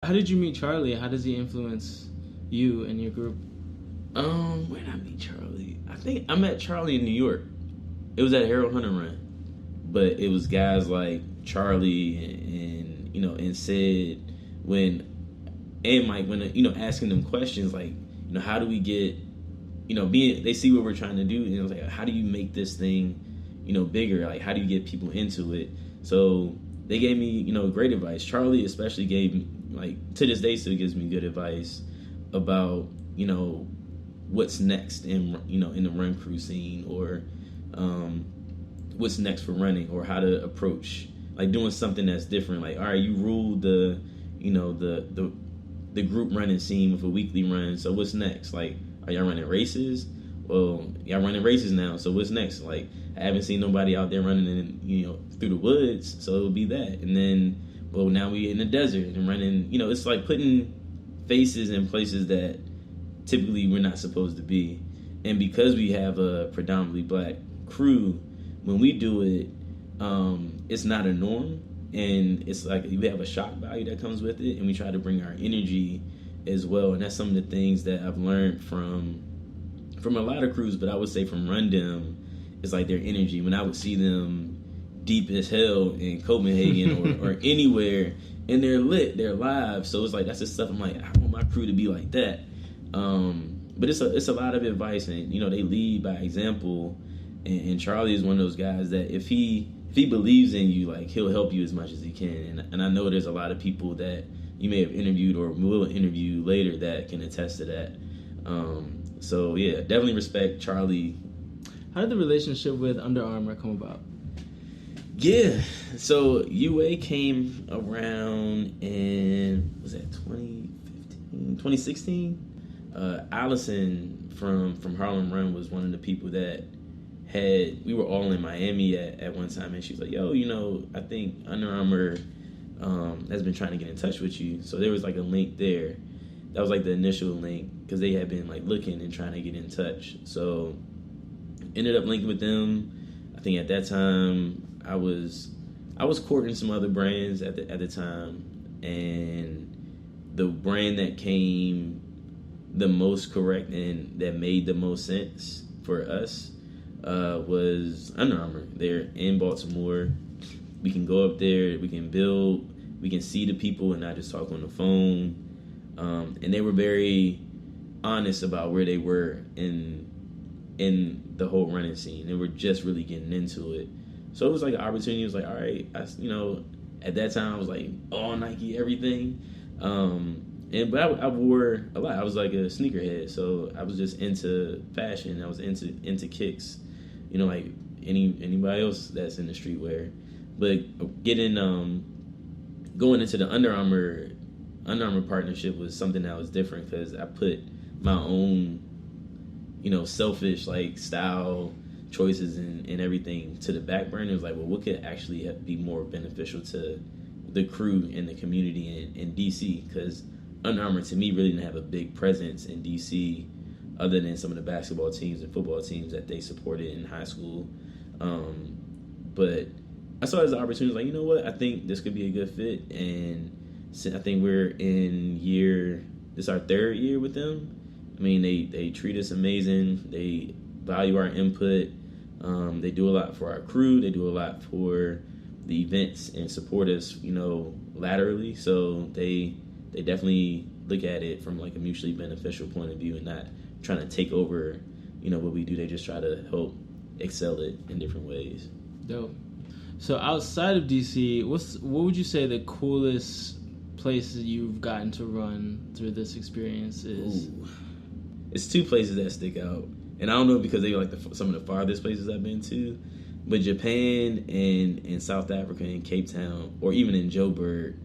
how did you meet Charlie? How does he influence you and your group? Where did I meet Charlie? I think I met Charlie in New York. It was at Harold Hunter Run, but it was guys like Charlie and you know, and Sid and Mike when you know, asking them questions like, you know, how do we get, you know, they see what we're trying to do, and it was like, how do you make this thing, you know, bigger? Like, how do you get people into it? So they gave me, you know, great advice. Charlie especially gave me, like, to this day still gives me good advice about, you know, what's next in, you know, in the run crew scene, or what's next for running, or how to approach, like, doing something that's different. Like, all right, you ruled the, you know, the group running scene with a weekly run, so what's next? Like, are y'all running races? Well, y'all running races now, so what's next? Like, I haven't seen nobody out there running in, you know, through the woods, so it'll be that. And then, well, now we in the desert and running, you know, it's like putting faces in places that typically we're not supposed to be. And because we have a predominantly black crew, when we do it, it's not a norm, and it's like we have a shock value that comes with it, and we try to bring our energy as well. And that's some of the things that I've learned from a lot of crews, but I would say from Run Dem, it's like their energy. When I would see them deep as hell in Copenhagen or anywhere, and they're lit, they're live. So it's like, that's the stuff I'm like, I want my crew to be like that. But it's a lot of advice, and you know, they lead by example. And Charlie is one of those guys that if he believes in you, like, he'll help you as much as he can. And I know there's a lot of people that you may have interviewed or will interview later that can attest to that. So yeah, definitely respect Charlie. How did the relationship with Under Armour come about? Yeah, so UA came around in, was that 2015, 2016? Allison from Harlem Run was one of the people that we were all in Miami at one time, and she was like, yo, you know, I think Under Armour has been trying to get in touch with you. So there was like a link there. That was like the initial link, because they had been like looking and trying to get in touch. So ended up linking with them. I think at that time I was courting some other brands at the time, and the brand that came the most correct and that made the most sense for us was Under Armour. They're in Baltimore. We can go up there, we can build, we can see the people and not just talk on the phone. And they were very honest about where they were in the whole running scene. They were just really getting into it. So it was like an opportunity. It was like, all right, you know, at that time I was like, all Nike, everything. But I wore a lot. I was like a sneakerhead, so I was just into fashion. I was into kicks, you know, like anybody else that's in the streetwear. But going into the Under Armour partnership was something that was different, because I put my own, you know, selfish like style choices and everything to the back burner. It was like, well, what could actually be more beneficial to the crew and the community in DC? Because Under Armour to me really didn't have a big presence in DC, other than some of the basketball teams and football teams that they supported in high school. But I saw it as an opportunity, like, you know what, I think this could be a good fit. And I think we're this is our third year with them. I mean, they treat us amazing. They value our input. They do a lot for our crew. They do a lot for the events and support us, you know, laterally. So they definitely look at it from like a mutually beneficial point of view, and not trying to take over, you know, what we do. They just try to help excel it in different ways. Dope. So outside of DC, what would you say the coolest places you've gotten to run through this experience is? Ooh. It's two places that stick out, and I don't know because they like some of the farthest places I've been to, but Japan and South Africa and Cape Town, or even in Joburg,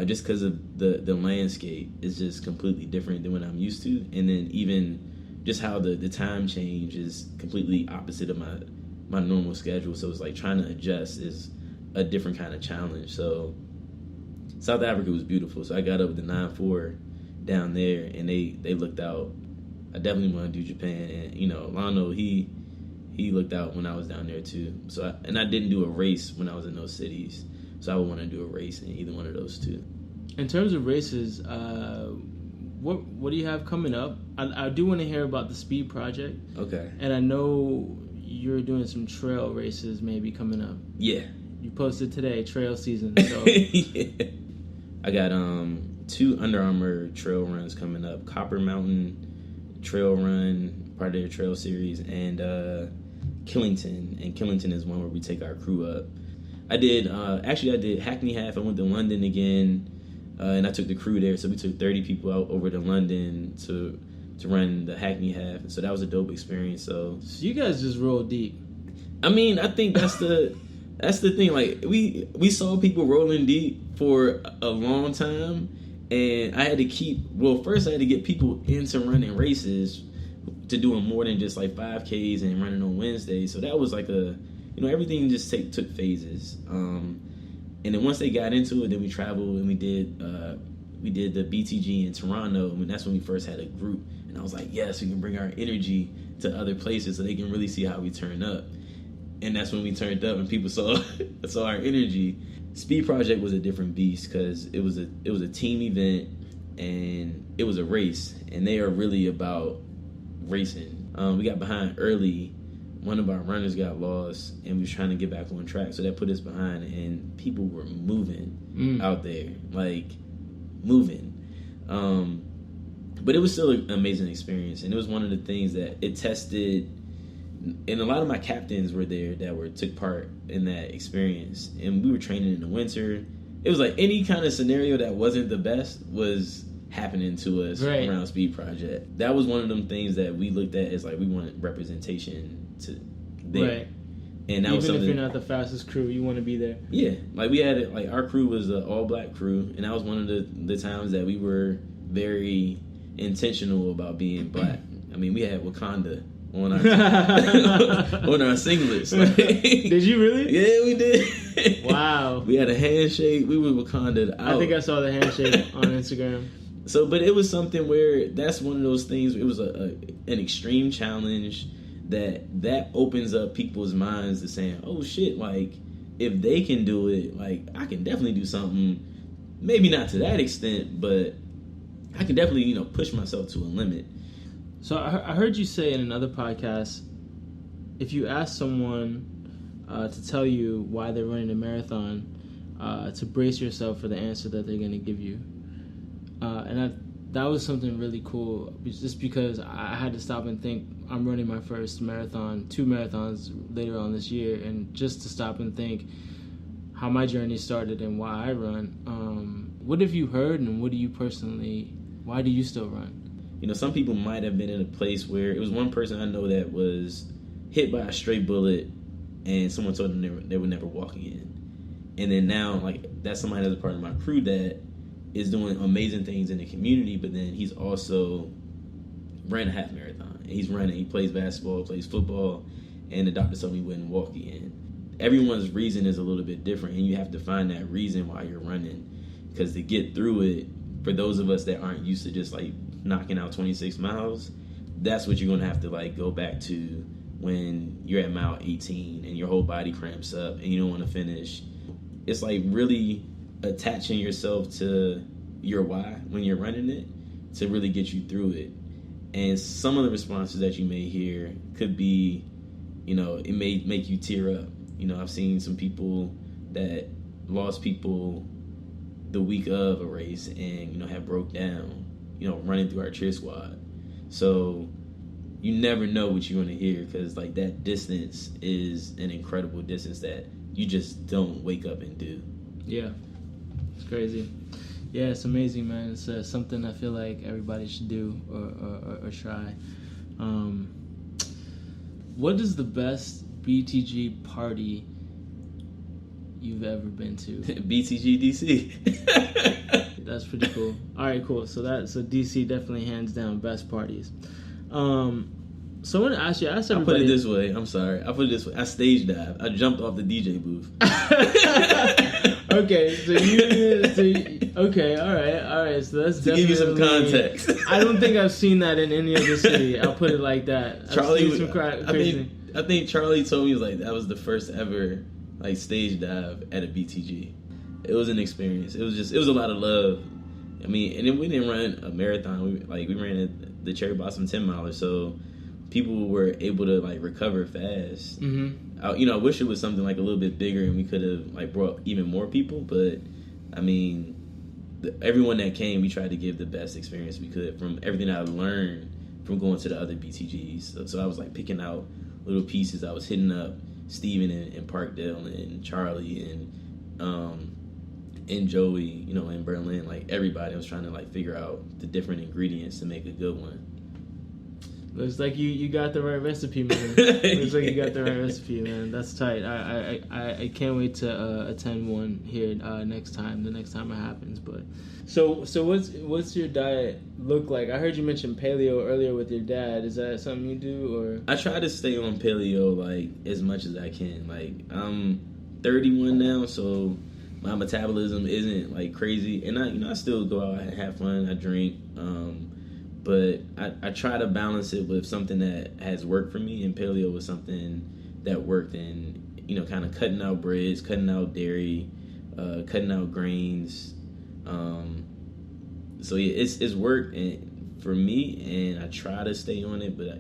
just because of the landscape is just completely different than what I'm used to, and then even just how the time change is completely opposite of my normal schedule. So it's like trying to adjust is a different kind of challenge. So South Africa was beautiful. So I got up with the 9-4 down there, and they looked out. I definitely want to do Japan, and you know, Lano, he looked out when I was down there too. So I didn't do a race when I was in those cities. So I would want to do a race in either one of those two. In terms of races, what do you have coming up? I do want to hear about the speed project. Okay. And I know you're doing some trail races maybe coming up. Yeah. You posted today, trail season. So Yeah. I got 2 Under Armour trail runs coming up. Copper Mountain Trail Run, part of their trail series, and Killington. And Killington is one where we take our crew up. I did Hackney Half. I went to London again, and I took the crew there. So we took 30 people out over to London to run the Hackney Half. And so that was a dope experience. So you guys just roll deep. I mean, I think that's the thing. Like we saw people rolling deep for a long time, and I had to first I had to get people into running races, to doing more than just like 5Ks and running on Wednesdays. So that was like everything just took phases. And then once they got into it, then we traveled and we did the BTG in Toronto. And that's when we first had a group. And I was like, yes, we can bring our energy to other places so they can really see how we turn up. And that's when we turned up and people saw our energy. Speed Project was a different beast because it was a team event and it was a race. And they are really about racing. We got behind early. One of our runners got lost and we was trying to get back on track, so that put us behind, and people were moving out there, like moving. But it was still an amazing experience, and it was one of the things that it tested. And a lot of my captains were there that took part in that experience, and we were training in the winter. It was like any kind of scenario that wasn't the best was happening to us around Speed Project. That was one of them things that we looked at as like we wanted representation to there. Right. And that even if you're not the fastest crew, you want to be there. Yeah, like we had like our crew was an all black crew, and that was one of the times that we were very intentional about being black. I mean, we had Wakanda on our on our singlets. Like, did you really? Yeah, we did. Wow. We had a handshake. We were Wakanda out. I think I saw the handshake on Instagram. So, but it was something where that's one of those things. It was an extreme challenge that opens up people's minds to saying, "Oh shit! Like if they can do it, like I can definitely do something. Maybe not to that extent, but I can definitely push myself to a limit." So I heard you say in another podcast, if you ask someone to tell you why they're running a marathon, to brace yourself for the answer that they're going to give you. And that was something really cool, just because I had to stop and think. I'm running my first marathon, 2 marathons later on this year, and just to stop and think how my journey started and why I run. What have you heard, and why do you still run? Some people might have been in a place where it was one person I know that was hit by a stray bullet and someone told them they would never walk again. And then now, like, that's somebody that's a part of my crew that is doing amazing things in the community, but then he's also ran a half marathon. And he plays basketball, plays football, and the doctor told me he wouldn't walk again. Everyone's reason is a little bit different, and you have to find that reason why you're running. Because to get through it, for those of us that aren't used to just like knocking out 26 miles, that's what you're going to have to like go back to when you're at mile 18 and your whole body cramps up and you don't want to finish. It's like really attaching yourself to your why when you're running it to really get you through it. And some of the responses that you may hear could be, it may make you tear up. I've seen some people that lost people the week of a race and, have broke down, running through our cheer squad. So you never know what you're going to hear, because like that distance is an incredible distance that you just don't wake up and do. Yeah, it's crazy. Yeah, it's amazing, man. It's something I feel like everybody should do or try. What is the best BTG party you've ever been to? BTG DC. That's pretty cool. All right, cool. So DC definitely hands down best parties. So I want to ask you. I'll put it this way. I'm sorry. I'll put it this way. I stage dive. I jumped off the DJ booth. Okay, okay, all right. So that's to give you some context. I don't think I've seen that in any other city. I'll put it like that. I think Charlie told me that was the first ever like stage dive at a BTG. It was an experience. It was a lot of love. I mean, and then we didn't run a marathon. We ran the Cherry Blossom 10 miler, so people were able to like recover fast. Mm-hmm. I wish it was something like a little bit bigger and we could have like brought even more people. But I mean, everyone that came, we tried to give the best experience we could from everything I learned from going to the other BTGs. So I was like picking out little pieces. I was hitting up Steven and Parkdale and Charlie and Joey, in Berlin. Like everybody was trying to like figure out the different ingredients to make a good one. Looks like you got the right recipe, man. Looks like you got the right recipe, man. That's tight. I can't wait to attend one here the next time it happens. But so what's your diet look like? I heard you mention paleo earlier with your dad. Is that something you do, or? I try to stay on paleo like as much as I can. Like I'm 31 now, so my metabolism isn't like crazy, and I still go out and have fun. I drink. But I try to balance it with something that has worked for me, and paleo was something that worked in, kind of cutting out breads, cutting out dairy, cutting out grains. So yeah, it's worked for me, and I try to stay on it. But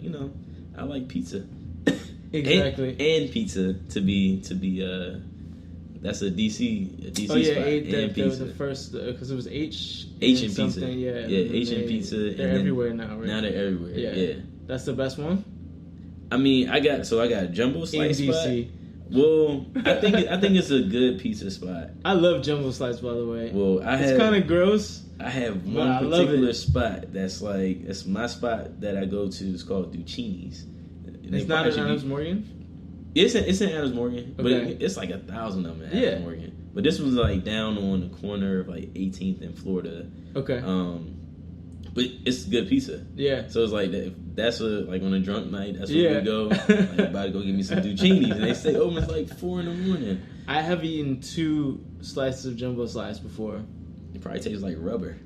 I like pizza. Exactly. and pizza to be that's a DC spot. The first because it was H and something, pizza. Yeah, H and pizza. They're everywhere now, right? Now they're everywhere. Yeah. That's the best one. I mean, I got Jumbo Slice in spot. DC. Well, I think it's a good pizza spot. I love Jumbo Slice, by the way. Well, it's kind of gross. I have one particular spot that's like it's my spot that I go to. It's called Duccini's. It's not in Adams Morgan. It's in Adams Morgan, but Okay. it's like 1,000 of them in Adams Morgan. But this was like down on the corner of like 18th and Florida. Okay. But it's good pizza. Yeah. So it's like that's like on a drunk night. That's where we go. Like, about to go get me some Duccini's, and they stay open. It's like 4 a.m. I have eaten 2 slices of Jumbo Slice before. It probably tastes like rubber.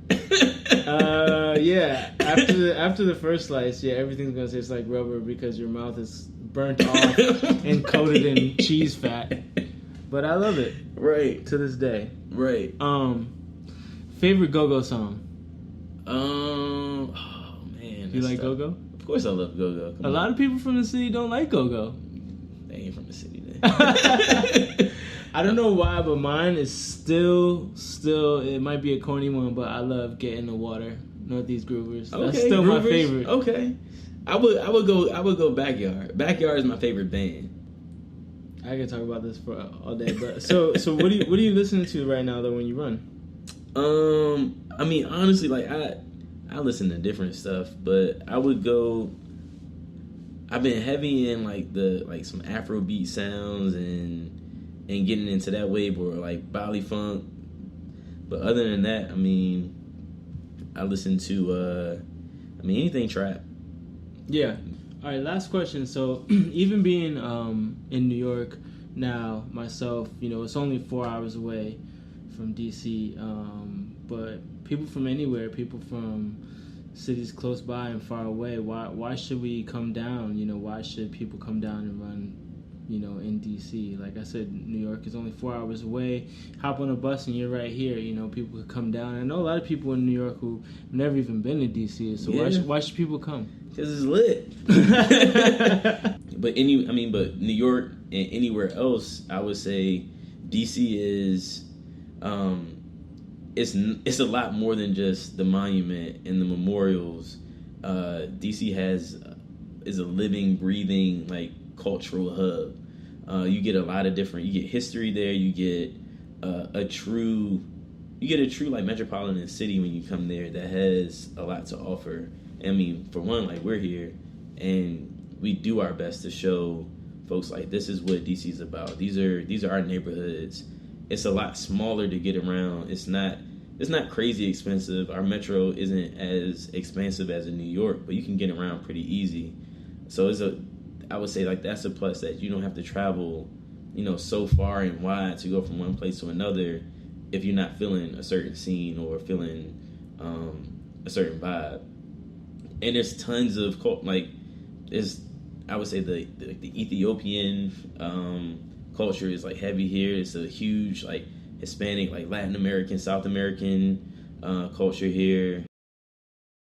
Yeah. After the first slice, everything's gonna taste like rubber because your mouth is burnt off and coated in cheese fat. But I love it. Right. To this day. Right. Favorite go-go song? Oh man. You like go-go? Of course I love go-go. A lot of people from the city don't like go-go. They ain't from the city then. I don't know why, but mine is still. It might be a corny one, but I love Get in the Water, Northeast Groovers. That's still Groovers? my favorite. Okay, I would go Backyard. Backyard is my favorite band. I could talk about this for all day, but so what are you listening to right now though when you run? I mean honestly, like I listen to different stuff, but I would go. I've been heavy in like some Afrobeat sounds and getting into that wave or like Bali funk. But other than that, I mean, I listen to anything trap. Yeah. All right, last question. So even being in New York now myself, it's only 4 hours away from DC, but people from anywhere, people from cities close by and far away, why should we come down? Why should people come down and run in DC? Like I said, New York is only 4 hours away. Hop on a bus and you're right here. People could come down. I know a lot of people in New York who never even been to DC. So why should people come? Because it's lit. But New York and anywhere else, I would say DC is it's a lot more than just the monument and the memorials. DC is a living, breathing like cultural hub. You get a lot of different. You get history there. You get a true like metropolitan city when you come there that has a lot to offer. I mean, for one, like we're here and we do our best to show folks like this is what DC is about. These are our neighborhoods. It's a lot smaller to get around. It's not crazy expensive. Our metro isn't as expensive as in New York, but you can get around pretty easy. So I would say like that's a plus, that you don't have to travel, so far and wide to go from one place to another if you're not feeling a certain scene or feeling a certain vibe. And there's tons of I would say the Ethiopian culture is like heavy here. It's a huge like Hispanic, like Latin American, South American culture here.